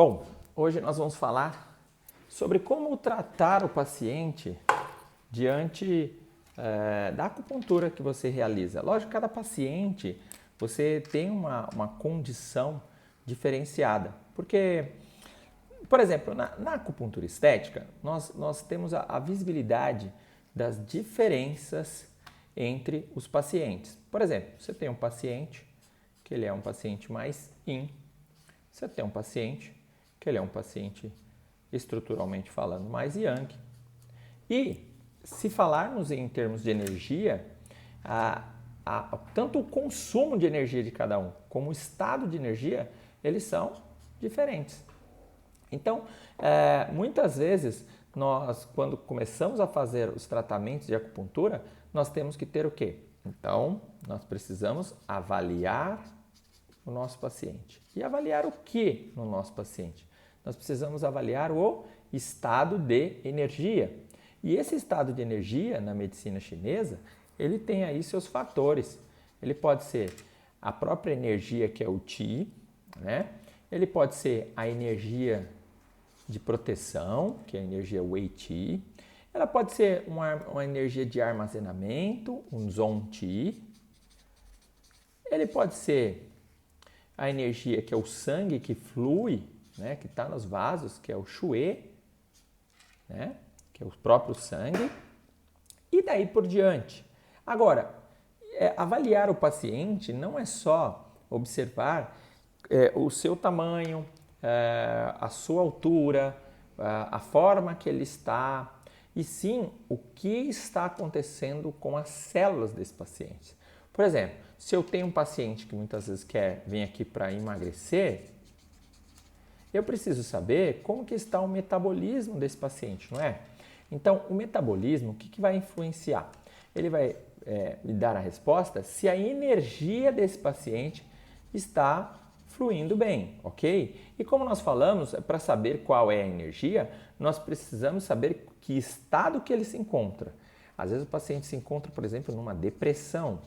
Bom, hoje nós vamos falar sobre como tratar o paciente diante da acupuntura que você realiza. Lógico, cada paciente você tem uma condição diferenciada, porque, por exemplo, na acupuntura estética, nós temos a visibilidade das diferenças entre os pacientes. Por exemplo, você tem um paciente que ele é um paciente mais yin, você tem um paciente que ele é um paciente estruturalmente falando mais yang. E se falarmos em termos de energia, tanto o consumo de energia de cada um como o estado de energia, eles são diferentes. Então, muitas vezes, nós, quando começamos a fazer os tratamentos de acupuntura, nós temos que ter o quê? Então, nós precisamos avaliar o nosso paciente. E avaliar o que no nosso paciente? Nós precisamos avaliar o estado de energia. E esse estado de energia, na medicina chinesa, ele tem aí seus fatores. Ele pode ser a própria energia, que é o Qi, né? Ele pode ser a energia de proteção, que é a energia Wei Qi. Ela pode ser uma energia de armazenamento, um Zong Qi. Ele pode ser a energia que é o sangue que flui, né, que está nos vasos, que é o Xue, né, que é o próprio sangue, e daí por diante. Agora, avaliar o paciente não é só observar o seu tamanho, a sua altura, a forma que ele está, e sim o que está acontecendo com as células desse paciente. Por exemplo, se eu tenho um paciente que muitas vezes vem aqui para emagrecer, eu preciso saber como que está o metabolismo desse paciente, não é? Então, o metabolismo, o que vai influenciar? Ele vai me dar a resposta se a energia desse paciente está fluindo bem, ok? E como nós falamos, para saber qual é a energia, nós precisamos saber que estado que ele se encontra. Às vezes o paciente se encontra, por exemplo, numa depressão.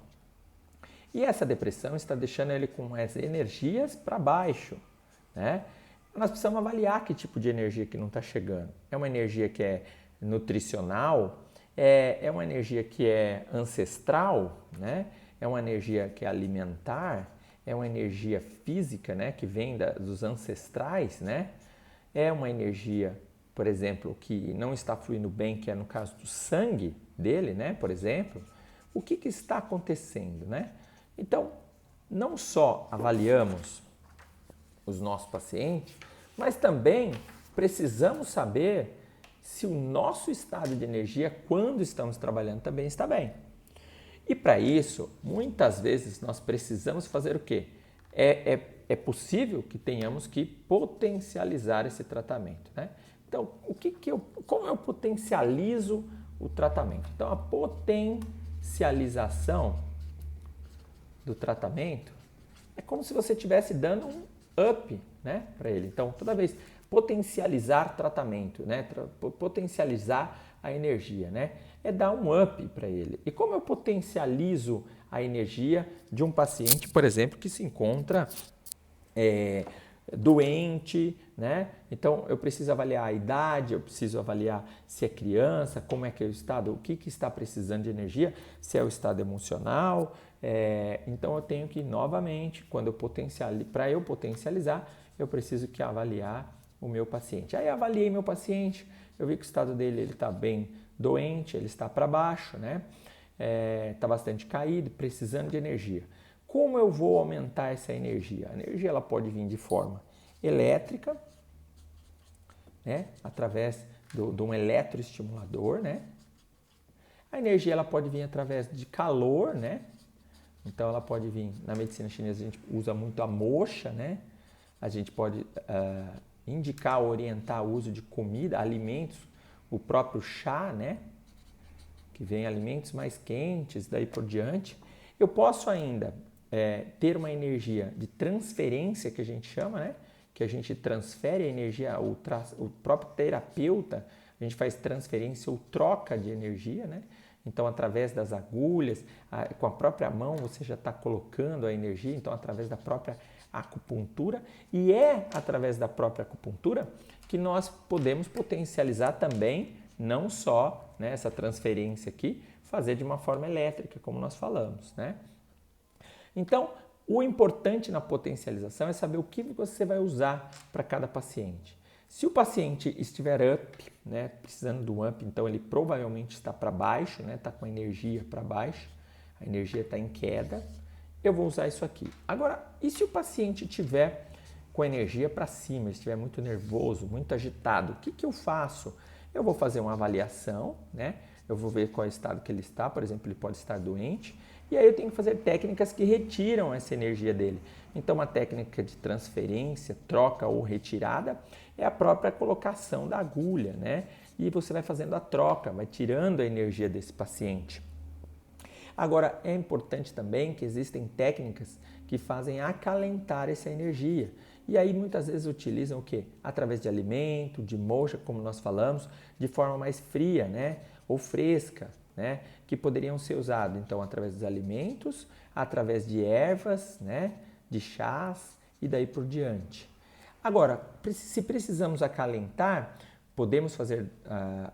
E essa depressão está deixando ele com as energias para baixo, né? Nós precisamos avaliar que tipo de energia que não está chegando. É uma energia que é nutricional? É uma energia que é ancestral? Né? É uma energia que é alimentar? É uma energia física, né? Que vem dos ancestrais? Né? É uma energia, por exemplo, que não está fluindo bem, que é no caso do sangue dele, né? Por exemplo. O que está acontecendo? Né? Então, não só avaliamos os nossos pacientes, mas também precisamos saber se o nosso estado de energia, quando estamos trabalhando, também está bem. E para isso, muitas vezes nós precisamos fazer o quê? É possível que tenhamos que potencializar esse tratamento, né? Então, como eu potencializo o tratamento? Então, a potencialização do tratamento é como se você estivesse dando um up, né, para ele. Então, toda vez potencializar tratamento, né, potencializar a energia, né, é dar um up para ele. E como eu potencializo a energia de um paciente, por exemplo, que se encontra doente, né? Então eu preciso avaliar a idade, eu preciso avaliar se é criança, como é que é o estado, o que está precisando de energia, se é o estado emocional. Então eu tenho que novamente, para eu potencializar, eu preciso que avaliar o meu paciente. Aí avaliei meu paciente, eu vi que o estado dele está bem doente, ele está para baixo, né? Está bastante caído, precisando de energia. Como eu vou aumentar essa energia? A energia ela pode vir de forma elétrica, né? Através de um eletroestimulador, né? A energia ela pode vir através de calor, né? Então ela pode vir, na medicina chinesa a gente usa muito a moxa, né? A gente pode indicar, orientar o uso de comida, alimentos, o próprio chá, né? Que vem alimentos mais quentes, daí por diante. Eu posso ainda ter uma energia de transferência, que a gente chama, né? Que a gente transfere a energia, o próprio terapeuta, a gente faz transferência ou troca de energia, né? Então, através das agulhas, com a própria mão, você já está colocando a energia, então, através da própria a acupuntura, e é através da própria acupuntura que nós podemos potencializar também, não só, né, essa transferência aqui, fazer de uma forma elétrica, como nós falamos, né? Então, o importante na potencialização é saber o que você vai usar para cada paciente. Se o paciente estiver up, né, precisando do up, então ele provavelmente está para baixo, né, está com a energia para baixo, a energia está em queda, eu vou usar isso aqui. Agora, e se o paciente estiver com a energia para cima, estiver muito nervoso, muito agitado, o que eu faço? Eu vou fazer uma avaliação, né? Eu vou ver qual é o estado que ele está, por exemplo, ele pode estar doente, e aí eu tenho que fazer técnicas que retiram essa energia dele. Então, uma técnica de transferência, troca ou retirada é a própria colocação da agulha, né? E você vai fazendo a troca, vai tirando a energia desse paciente. Agora, é importante também que existem técnicas que fazem acalentar essa energia. E aí, muitas vezes, utilizam o quê? Através de alimento, de moxa, como nós falamos, de forma mais fria, né? Ou fresca, né? Que poderiam ser usados, então, através dos alimentos, através de ervas, né? De chás e daí por diante. Agora, se precisamos acalentar, podemos fazer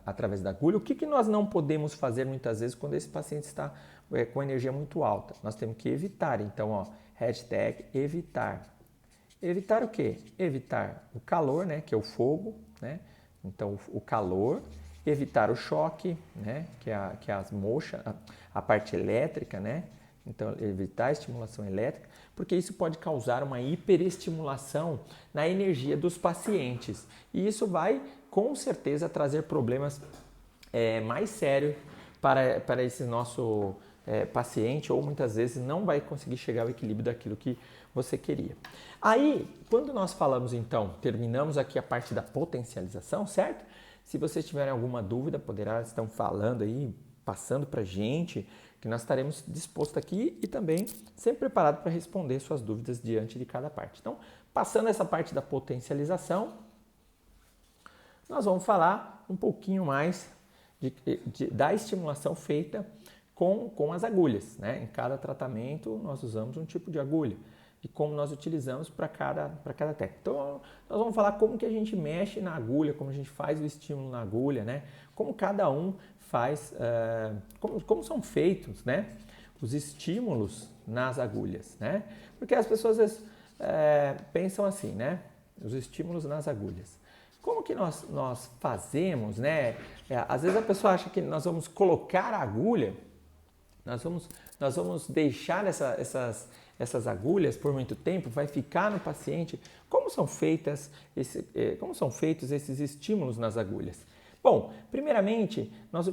através da agulha. O que nós não podemos fazer muitas vezes quando esse paciente está com energia muito alta? Nós temos que evitar. Então, ó, hashtag evitar. Evitar o quê? Evitar o calor, né, que é o fogo, né? Então, o calor. Evitar o choque, né, que é as mochas, a parte elétrica, né? Então, evitar a estimulação elétrica, porque isso pode causar uma hiperestimulação na energia dos pacientes. E isso vai, com certeza, trazer problemas mais sérios para esse nosso paciente, ou muitas vezes não vai conseguir chegar ao equilíbrio daquilo que você queria. Aí, quando nós falamos, então, terminamos aqui a parte da potencialização, certo? Se vocês tiverem alguma dúvida, estão falando aí, passando para a gente, que nós estaremos dispostos aqui e também sempre preparados para responder suas dúvidas diante de cada parte. Então, passando essa parte da potencialização, nós vamos falar um pouquinho mais da estimulação feita com as agulhas, né? Em cada tratamento, nós usamos um tipo de agulha e como nós utilizamos para cada técnica. Então, nós vamos falar como que a gente mexe na agulha, como a gente faz o estímulo na agulha, né? Como cada um faz, como são feitos, né? Os estímulos nas agulhas, né? Porque as pessoas às vezes, pensam assim, né? Os estímulos nas agulhas. Como que nós fazemos, né? Às vezes a pessoa acha que nós vamos colocar a agulha, nós vamos deixar essas agulhas por muito tempo, vai ficar no paciente. Como são feitos esses estímulos nas agulhas? Bom, primeiramente, nós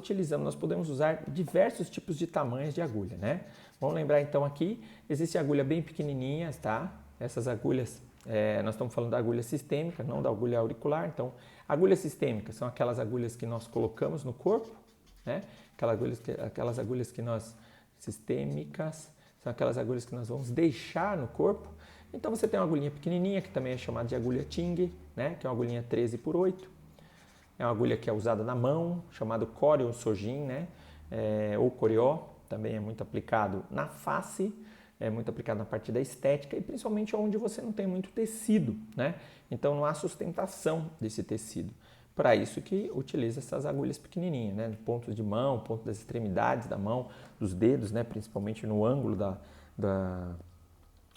podemos usar diversos tipos de tamanhos de agulha, né? Vamos lembrar então aqui, existe agulha bem pequenininhas, tá? Essas agulhas, nós estamos falando da agulha sistêmica, não da agulha auricular. Então, agulhas sistêmicas são aquelas agulhas que nós colocamos no corpo, né? Aquelas agulhas que nós sistêmicas são aquelas agulhas que nós vamos deixar no corpo. Então você tem uma agulhinha pequenininha, que também é chamada de agulha Ting, né? Que é uma agulhinha 13x8. É uma agulha que é usada na mão, chamado Coreo Sojin, né? Ou Corió, também é muito aplicado na face, é muito aplicado na parte da estética e principalmente onde você não tem muito tecido, né? Então não há sustentação desse tecido. Para isso que utiliza essas agulhas pequenininhas, né? Pontos de mão, ponto das extremidades da mão, dos dedos, né? Principalmente no ângulo da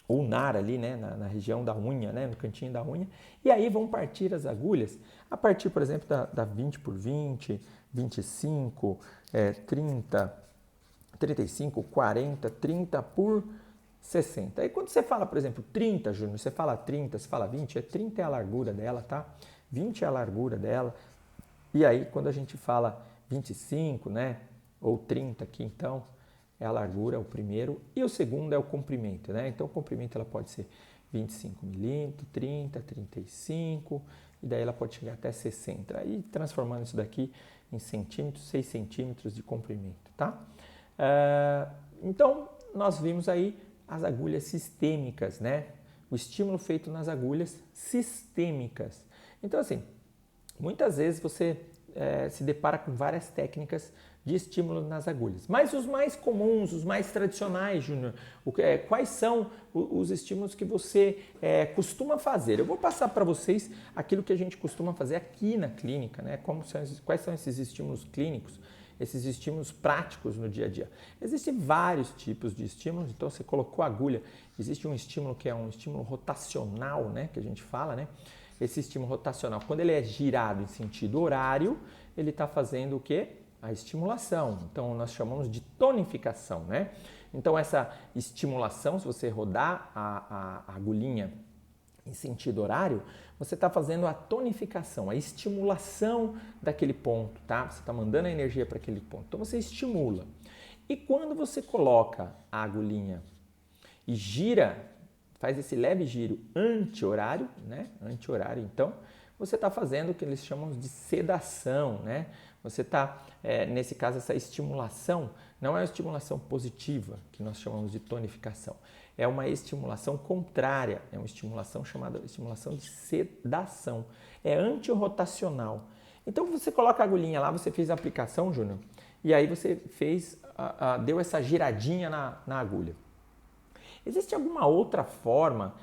ulnar ali, né? Na região da unha, né? No cantinho da unha. E aí vão partir as agulhas, a partir, por exemplo, da 20x20, 25, 30, 35, 40, 30 por 60. Aí quando você fala, por exemplo, 30, Júnior, você fala 30, você fala 20, 30 é a largura dela, tá? 20 é a largura dela. E aí, quando a gente fala 25, né? Ou 30 aqui, então, é a largura, é o primeiro. E o segundo é o comprimento, né? Então, o comprimento ela pode ser 25 milímetros, 30, 35, e daí ela pode chegar até 60. Aí, transformando isso daqui em centímetros, 6 centímetros de comprimento, tá? Então, nós vimos aí as agulhas sistêmicas, né? O estímulo feito nas agulhas sistêmicas. Então, assim, muitas vezes você se depara com várias técnicas de estímulos nas agulhas. Mas os mais comuns, os mais tradicionais, Júnior, quais são os estímulos que você costuma fazer? Eu vou passar para vocês aquilo que a gente costuma fazer aqui na clínica, né? Quais são esses estímulos clínicos, esses estímulos práticos no dia a dia. Existem vários tipos de estímulos, então você colocou a agulha, existe um estímulo que é um estímulo rotacional, né? Que a gente fala, né? Esse estímulo rotacional, quando ele é girado em sentido horário, ele está fazendo o quê? A estimulação. Então, nós chamamos de tonificação, né? Então, essa estimulação, se você rodar a agulhinha em sentido horário, você está fazendo a tonificação, a estimulação daquele ponto, tá? Você está mandando a energia para aquele ponto. Então, você estimula. E quando você coloca a agulhinha e gira, faz esse leve giro anti-horário, né? Anti-horário, então, você está fazendo o que eles chamam de sedação, né? Você está, nesse caso, essa estimulação não é uma estimulação positiva, que nós chamamos de tonificação. É uma estimulação contrária, é uma estimulação chamada estimulação de sedação. É antirrotacional. Então, você coloca a agulhinha lá, você fez a aplicação, Júnior, e aí você deu essa giradinha na agulha. Existe alguma outra forma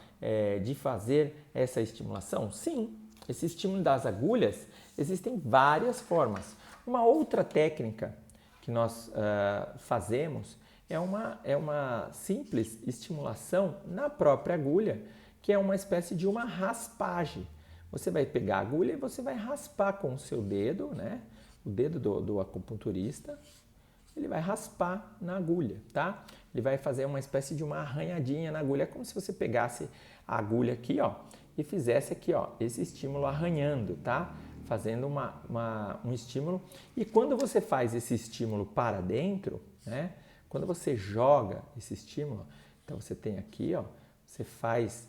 de fazer essa estimulação? Sim, esse estímulo das agulhas, existem várias formas. Uma outra técnica que nós fazemos é uma simples estimulação na própria agulha, que é uma espécie de uma raspagem. Você vai pegar a agulha e você vai raspar com o seu dedo, né? O dedo do acupunturista, ele vai raspar na agulha, tá? Ele vai fazer uma espécie de uma arranhadinha na agulha, como se você pegasse a agulha aqui, ó, e fizesse aqui, ó, esse estímulo arranhando, tá? Fazendo um estímulo. E quando você faz esse estímulo para dentro, né? Quando você joga esse estímulo, então você tem aqui, ó, você faz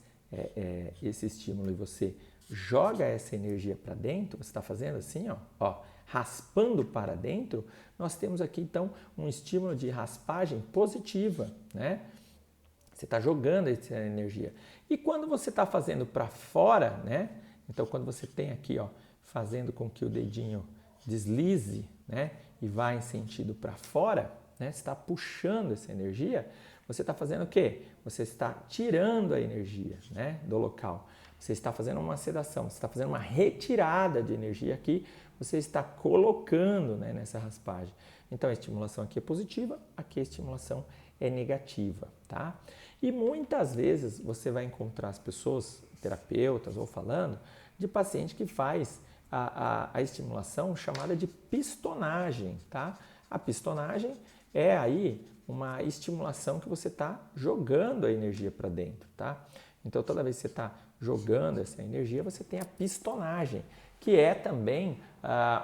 esse estímulo e você joga essa energia para dentro, você está fazendo assim, ó, raspando para dentro, nós temos aqui então um estímulo de raspagem positiva, né? Você está jogando essa energia. E quando você está fazendo para fora, né? Então quando você tem aqui, ó, fazendo com que o dedinho deslize, né? E vá em sentido para fora, né? Você está puxando essa energia, você está fazendo o quê? Você está tirando a energia, né? Do local. Você está fazendo uma sedação, você está fazendo uma retirada de energia aqui, você está colocando, né, nessa raspagem. Então a estimulação aqui é positiva, aqui a estimulação é negativa, tá? E muitas vezes você vai encontrar as pessoas, terapeutas ou falando, de paciente que faz a estimulação chamada de pistonagem, tá? A pistonagem é aí uma estimulação que você está jogando a energia para dentro, tá? Então toda vez que você está jogando essa energia, você tem a pistonagem, que é também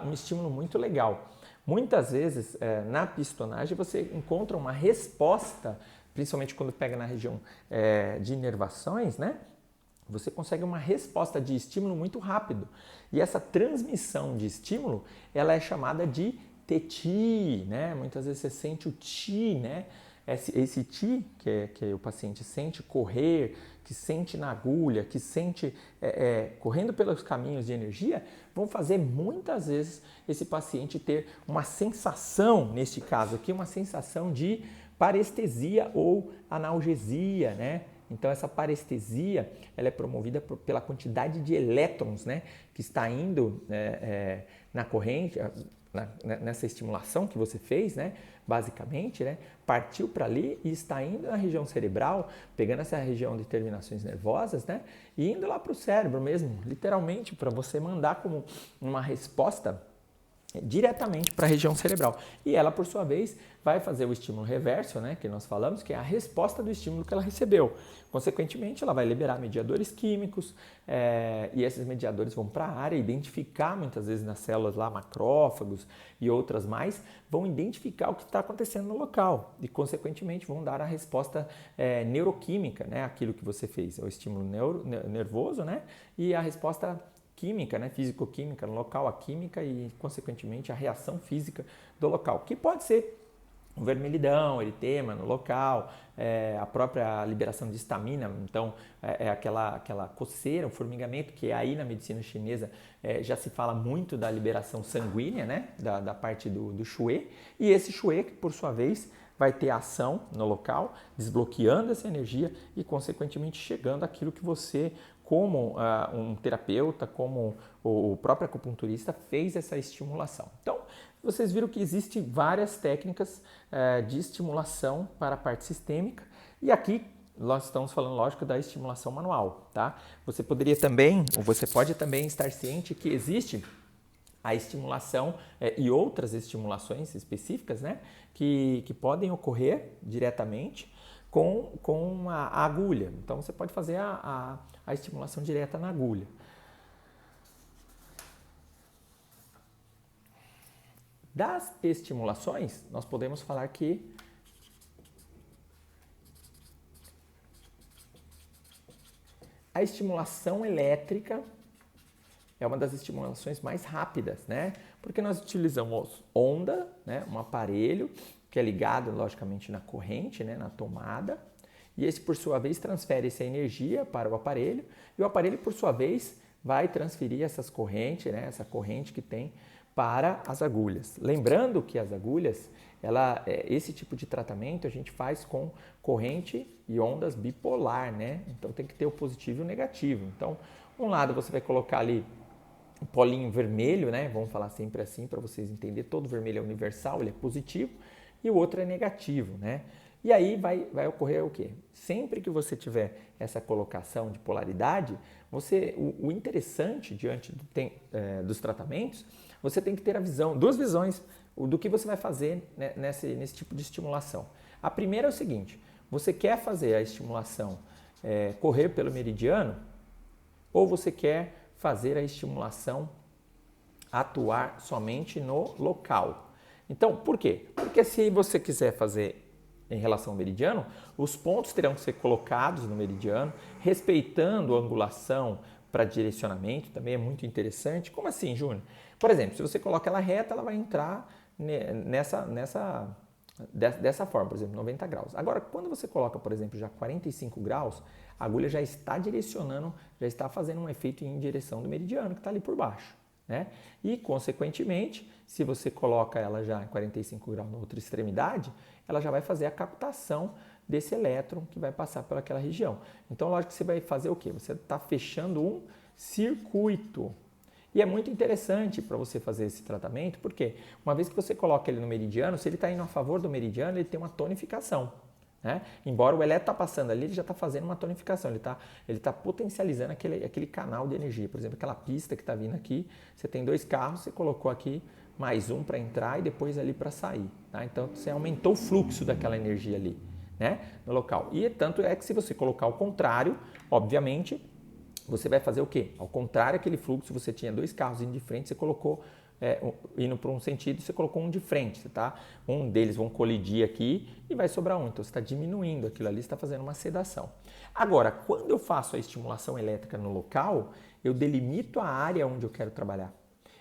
um estímulo muito legal. Muitas vezes, na pistonagem, você encontra uma resposta, principalmente quando pega na região de inervações, né? Você consegue uma resposta de estímulo muito rápido. E essa transmissão de estímulo, ela é chamada de TETI, né? Muitas vezes você sente o TI, né? Esse TI que o paciente sente correr, que sente na agulha, que sente correndo pelos caminhos de energia, vão fazer muitas vezes esse paciente ter uma sensação, neste caso aqui, uma sensação de parestesia ou analgesia, né? Então essa parestesia, ela é promovida pela quantidade de elétrons, né, que está indo na corrente, nessa estimulação que você fez, né, basicamente, né, partiu para ali e está indo na região cerebral, pegando essa região de terminações nervosas, né, e indo lá para o cérebro mesmo, literalmente, para você mandar como uma resposta diretamente para a região cerebral. E ela, por sua vez, vai fazer o estímulo reverso, né, que nós falamos, que é a resposta do estímulo que ela recebeu. Consequentemente, ela vai liberar mediadores químicos e esses mediadores vão para a área identificar, muitas vezes nas células lá, macrófagos e outras mais, vão identificar o que está acontecendo no local e, consequentemente, vão dar a resposta neuroquímica, né, aquilo que você fez, o estímulo nervoso, né, e a resposta química, né, físico-química no local, a química e, consequentemente, a reação física do local, que pode ser o vermelhidão, eritema no local, a própria liberação de histamina, então aquela coceira, um formigamento, que aí na medicina chinesa já se fala muito da liberação sanguínea, né, da parte do shui, e esse shui, que por sua vez vai ter ação no local, desbloqueando essa energia e consequentemente chegando àquilo que você, como um terapeuta, como o próprio acupunturista, fez essa estimulação. Então, vocês viram que existem várias técnicas de estimulação para a parte sistêmica, e aqui nós estamos falando, lógico, da estimulação manual, tá? Você poderia também, ou você pode também estar ciente que existe a estimulação e outras estimulações específicas, né, que podem ocorrer diretamente com a agulha. Então, você pode fazer a estimulação direta na agulha. Das estimulações, nós podemos falar que a estimulação elétrica é uma das estimulações mais rápidas, né? Porque nós utilizamos onda, né? Um aparelho que é ligado, logicamente, na corrente, né? Na tomada, e esse, por sua vez, transfere essa energia para o aparelho, e o aparelho, por sua vez, vai transferir essas correntes, né? Essa corrente que tem para as agulhas. Lembrando que as agulhas, esse tipo de tratamento a gente faz com corrente e ondas bipolar, né? Então tem que ter o positivo e o negativo. Então, um lado você vai colocar ali um polinho vermelho, né? Vamos falar sempre assim para vocês entenderem. Todo vermelho é universal, ele é positivo, e o outro é negativo, né? E aí vai ocorrer o quê? Sempre que você tiver essa colocação de polaridade, o interessante diante dos tratamentos, você tem que ter duas visões do que você vai fazer, né, nesse tipo de estimulação. A primeira é o seguinte: você quer fazer a estimulação correr pelo meridiano, ou você quer fazer a estimulação atuar somente no local? Então, por quê? Porque se você quiser fazer em relação ao meridiano, os pontos terão que ser colocados no meridiano, respeitando a angulação para direcionamento, também é muito interessante. Como assim, Júnior? Por exemplo, se você coloca ela reta, ela vai entrar dessa forma, por exemplo, 90 graus. Agora, quando você coloca, por exemplo, já 45 graus, a agulha já está direcionando, já está fazendo um efeito em direção do meridiano que está ali por baixo, né? E, consequentemente, se você coloca ela já em 45 graus na outra extremidade, ela já vai fazer a captação desse elétron que vai passar pelaquela região. Então, lógico que você vai fazer o quê? Você está fechando um circuito. E é muito interessante para você fazer esse tratamento, porque uma vez que você coloca ele no meridiano, se ele está indo a favor do meridiano, ele tem uma tonificação, né? Embora o elétron está passando ali, ele já está fazendo uma tonificação, ele tá potencializando aquele canal de energia. Por exemplo, aquela pista que está vindo aqui, você tem 2 carros, você colocou aqui mais um para entrar e depois ali para sair, tá? Então, você aumentou o fluxo daquela energia ali, né, no local. E tanto é que se você colocar o contrário, obviamente, você vai fazer o quê? Ao contrário, aquele fluxo, você tinha 2 carros indo de frente, você colocou, indo para um sentido, você colocou um de frente, tá? Um deles vão colidir aqui e vai sobrar um. Então, você está diminuindo aquilo ali, você está fazendo uma sedação. Agora, quando eu faço a estimulação elétrica no local, eu delimito a área onde eu quero trabalhar.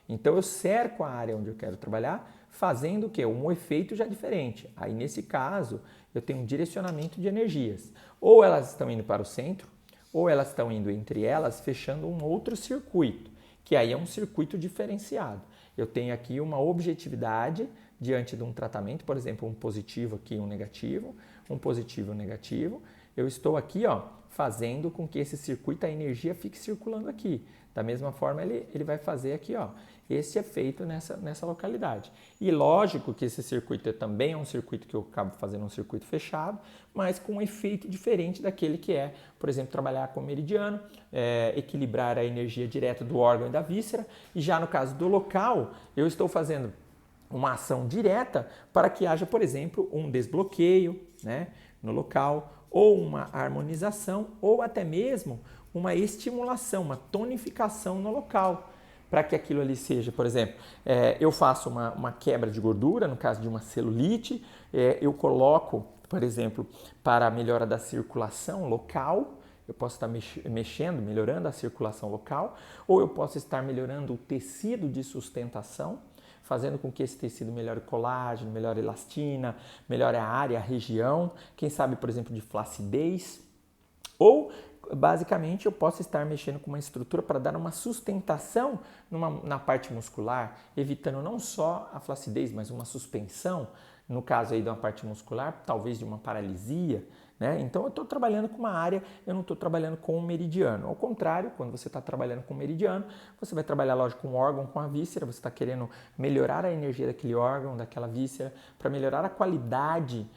Então, eu cerco a área onde eu quero trabalhar, fazendo o quê? Um efeito já diferente. Aí, nesse caso, eu tenho um direcionamento de energias. Ou elas estão indo para o centro, ou elas estão indo entre elas, fechando um outro circuito, que aí é um circuito diferenciado. Eu tenho aqui uma objetividade diante de um tratamento, por exemplo, um positivo aqui, um negativo, um positivo e um negativo. Eu estou aqui, ó, fazendo com que esse circuito, a energia fique circulando aqui. Da mesma forma, ele vai fazer aqui, ó, esse efeito nessa localidade. E lógico que esse circuito também é um circuito que eu acabo fazendo um circuito fechado, mas com um efeito diferente daquele que é, por exemplo, trabalhar com o meridiano, equilibrar a energia direta do órgão e da víscera. E já no caso do local, eu estou fazendo uma ação direta para que haja, por exemplo, um desbloqueio, né, no local, ou uma harmonização, ou até mesmo uma estimulação, uma tonificação no local, para que aquilo ali seja, por exemplo, eu faço uma quebra de gordura, no caso de uma celulite, eu coloco, por exemplo, para a melhora da circulação local, eu posso estar mexendo, melhorando a circulação local, ou eu posso estar melhorando o tecido de sustentação, fazendo com que esse tecido melhore o colágeno, melhore a elastina, melhore a área, a região, quem sabe, por exemplo, de flacidez. Ou, basicamente, eu posso estar mexendo com uma estrutura para dar uma sustentação na parte muscular, evitando não só a flacidez, mas uma suspensão, no caso aí de uma parte muscular, talvez de uma paralisia, né? Então eu estou trabalhando com uma área, eu não estou trabalhando com um meridiano. Ao contrário, quando você está trabalhando com um meridiano, você vai trabalhar, lógico, com um órgão, com a víscera, você está querendo melhorar a energia daquele órgão, daquela víscera, para melhorar a qualidade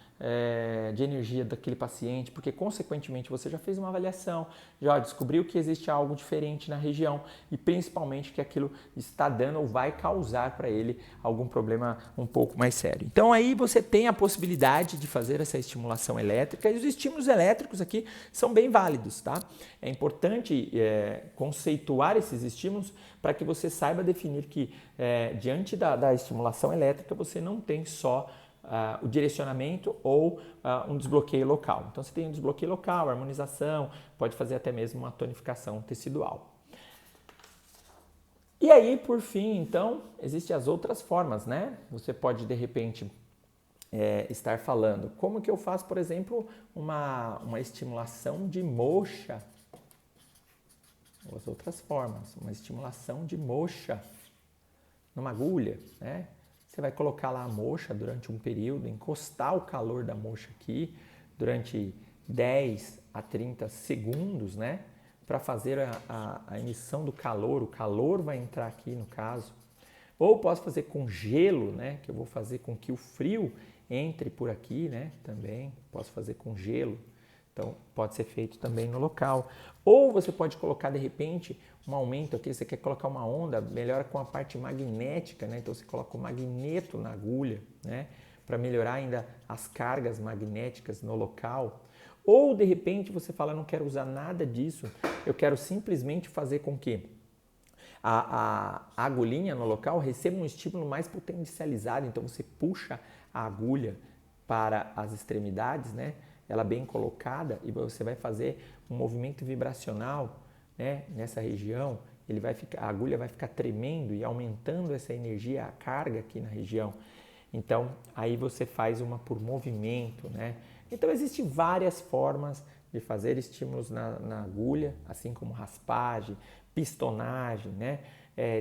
de energia daquele paciente, porque consequentemente você já fez uma avaliação, já descobriu que existe algo diferente na região e principalmente que aquilo está dando ou vai causar para ele algum problema um pouco mais sério. Então aí você tem a possibilidade de fazer essa estimulação elétrica e os estímulos elétricos aqui são bem válidos, tá? É importante conceituar esses estímulos para que você saiba definir que diante da estimulação elétrica você não tem só o direcionamento ou um desbloqueio local. Então você tem um desbloqueio local, harmonização, pode fazer até mesmo uma tonificação tecidual. E aí, por fim, então, existem as outras formas, né? Você pode, de repente, estar falando, como que eu faço, por exemplo, uma estimulação de moxa? Ou as outras formas, uma estimulação de moxa numa agulha, né? Você vai colocar lá a moxa durante um período, encostar o calor da moxa aqui durante 10 a 30 segundos, né? Para fazer a emissão do calor, o calor vai entrar aqui no caso. Ou posso fazer com gelo, né? Que eu vou fazer com que o frio entre por aqui, né? Também posso fazer com gelo. Então, pode ser feito também no local. Ou você pode colocar, de repente, um aumento aqui, você quer colocar uma onda, melhora com a parte magnética, né? Então, você coloca o magneto na agulha, né? Para melhorar ainda as cargas magnéticas no local. Ou, de repente, você fala, não quero usar nada disso, eu quero simplesmente fazer com que a agulhinha no local receba um estímulo mais potencializado. Então, você puxa a agulha para as extremidades, né? Ela bem colocada e você vai fazer um movimento vibracional, né, nessa região, a agulha vai ficar tremendo e aumentando essa energia, a carga aqui na região. Então, aí você faz uma por movimento, né? Então, existem várias formas de fazer estímulos na agulha, assim como raspagem, pistonagem, né?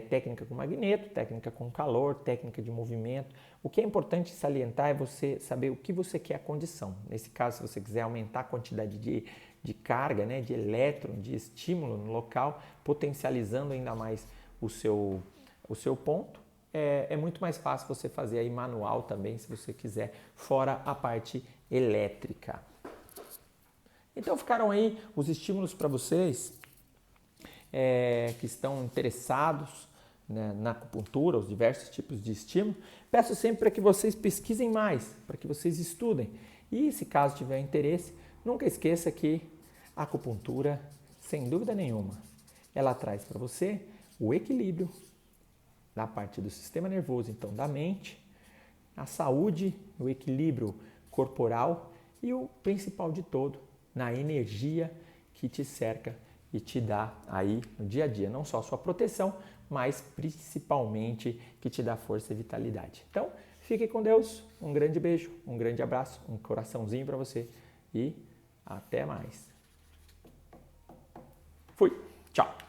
Técnica com magneto, técnica com calor, técnica de movimento. O que é importante salientar é você saber o que você quer a condição. Nesse caso, se você quiser aumentar a quantidade de carga, né, de elétron, de estímulo no local, potencializando ainda mais o seu ponto, é muito mais fácil você fazer aí manual também, se você quiser, fora a parte elétrica. Então ficaram aí os estímulos para vocês que estão interessados, né, na acupuntura, os diversos tipos de estímulo. Peço sempre para que vocês pesquisem mais, para que vocês estudem. E se caso tiver interesse, nunca esqueça que a acupuntura, sem dúvida nenhuma, ela traz para você o equilíbrio da parte do sistema nervoso, então da mente, a saúde, o equilíbrio corporal e o principal de todo, na energia que te cerca e te dá aí no dia a dia, não só a sua proteção, mas principalmente que te dá força e vitalidade. Então, fique com Deus, um grande beijo, um grande abraço, um coraçãozinho para você e até mais. Fui, tchau!